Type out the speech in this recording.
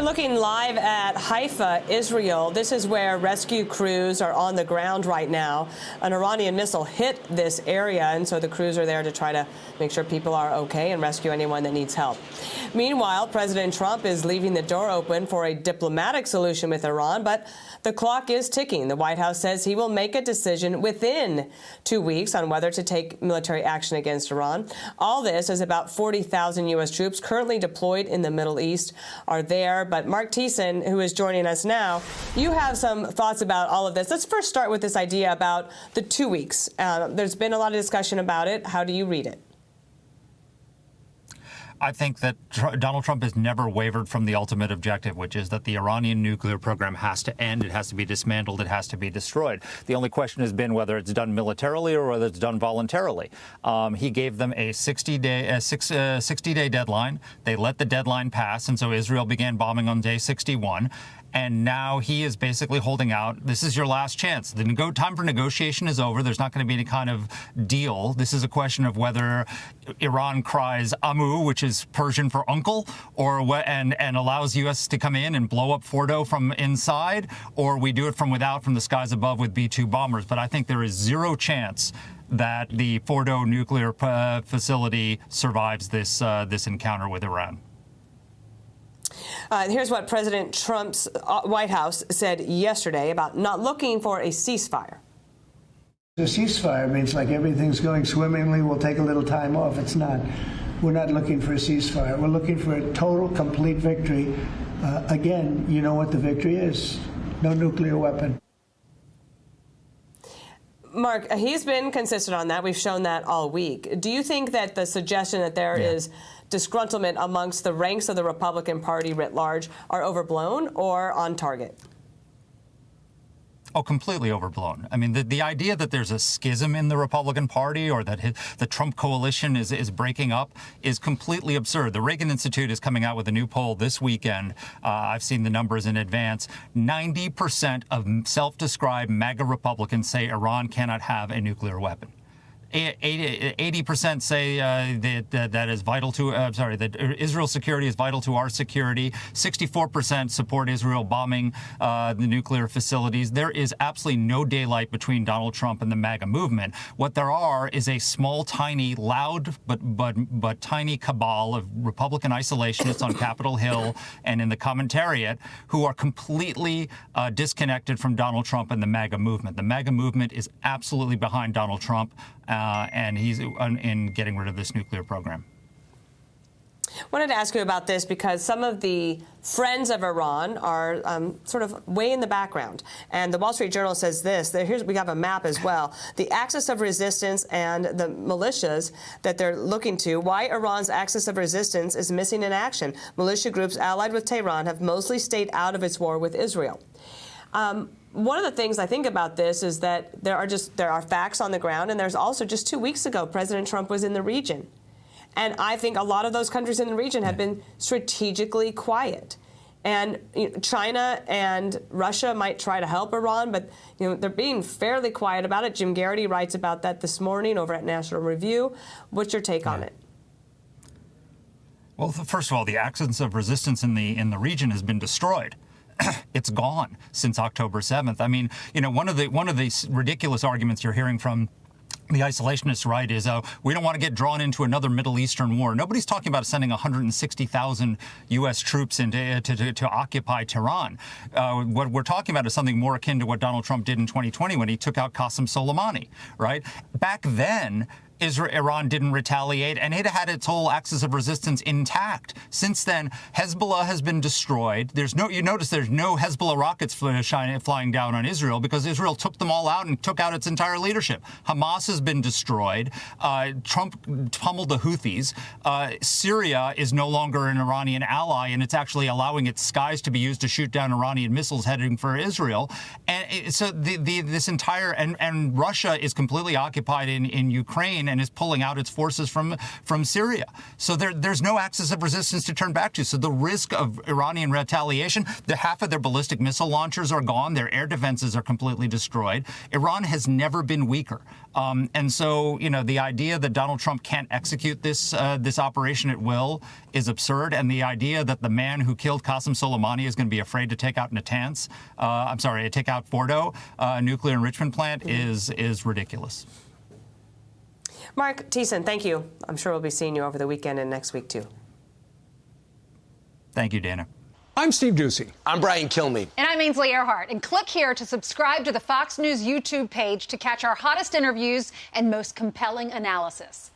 We're looking live at Haifa, Israel. This is where rescue crews are on the ground right now. An Iranian missile hit this area, and so the crews are there to try to make sure people are okay and rescue anyone that needs help. Meanwhile, President Trump is leaving the door open for a diplomatic solution with Iran, but the clock is ticking. The White House says he will make a decision within 2 weeks on whether to take military action against Iran. All this is about 40,000 U.S. troops currently deployed in the Middle East are there. But Marc Thiessen, who is joining us now, you have some thoughts about all of this. Let's first start with this idea about the 2 weeks. There's been a lot of discussion about it. How do you read it? I think that Donald Trump has never wavered from the ultimate objective, which is that the Iranian nuclear program has to end. It has to be dismantled. It has to be destroyed. The only question has been whether it's done militarily or whether it's done voluntarily. He gave them a 60-day deadline. They let the deadline pass, and so Israel began bombing on day 61. And now he is basically holding out. This is your last chance. The time for negotiation is over. There's not going to be any kind of deal. This is a question of whether Iran cries Amu, which is Persian for uncle, or and allows U.S. to come in and blow up Fordo from inside, or we do it from without, from the skies above with B-2 bombers. But I think there is zero chance that the Fordo nuclear facility survives this encounter with Iran. Here's what President Trump's White House said yesterday about not looking for a ceasefire. A ceasefire means like everything's going swimmingly, we'll take a little time off. It's not. We're not looking for a ceasefire. We're looking for a total, complete victory. Again, you know what the victory is. No nuclear weapon. Mark, he's been consistent on that. We've shown that all week. Do you think that the suggestion that there is disgruntlement amongst the ranks of the Republican Party writ large are overblown or on target? Oh, completely overblown. I mean, the idea that there's a schism in the Republican Party or that the Trump coalition is breaking up is completely absurd. The Reagan Institute is coming out with a new poll this weekend. I've seen the numbers in advance. 90% of self-described MAGA Republicans say Iran cannot have a nuclear weapon. 80% say that is vital to, that Israel's security is vital to our security. 64% support Israel bombing the nuclear facilities. There is absolutely no daylight between Donald Trump and the MAGA movement. What there are is a small, tiny, loud, but tiny cabal of Republican isolationists on Capitol Hill and in the commentariat who are completely disconnected from Donald Trump and the MAGA movement. The MAGA movement is absolutely behind Donald Trump. And he's in getting rid of this nuclear program. I wanted to ask you about this because some of the friends of Iran are sort of way in the background. And the Wall Street Journal says this. We have a map as well. The axis of resistance and the militias that they're looking to. Why Iran's axis of resistance is missing in action. Militia groups allied with Tehran have mostly stayed out of its war with Israel. One of the things I think about this is that there are facts on the ground, and there's also just 2 weeks ago, President Trump was in the region. And I think a lot of those countries in the region have been strategically quiet. And China and Russia might try to help Iran, but they're being fairly quiet about it. Jim Garrity writes about that this morning over at National Review. What's your take on it? Well, first of all, the axis of resistance in the region has been destroyed. It's gone since October 7th. I mean, one of the ridiculous arguments you're hearing from the isolationists right is we don't want to get drawn into another Middle Eastern war. Nobody's talking about sending 160,000 U.S. troops to occupy Tehran. What we're talking about is something more akin to what Donald Trump did in 2020 when he took out Qasem Soleimani, right? Back then, Iran didn't retaliate, and it had its whole axis of resistance intact. Since then, Hezbollah has been destroyed. You notice there's no Hezbollah rockets flying down on Israel because Israel took them all out and took out its entire leadership. Hamas has been destroyed. Trump pummeled the Houthis. Syria is no longer an Iranian ally, and it's actually allowing its skies to be used to shoot down Iranian missiles heading for Israel. And so this entire and Russia is completely occupied in Ukraine. and is pulling out its forces from Syria. So there's no axis of resistance to turn back to. So the risk of Iranian retaliation, half of their ballistic missile launchers are gone. Their air defenses are completely destroyed. Iran has never been weaker. And so, the idea that Donald Trump can't execute this operation at will is absurd. And the idea that the man who killed Qasem Soleimani is going to be afraid to take out take out Fordo, a nuclear enrichment plant, is ridiculous. Marc Thiessen, thank you. I'm sure we'll be seeing you over the weekend and next week, too. Thank you, Dana. I'm Steve Doocy. I'm Brian Kilmeade. And I'm Ainsley Earhart. And click here to subscribe to the Fox News YouTube page to catch our hottest interviews and most compelling analysis.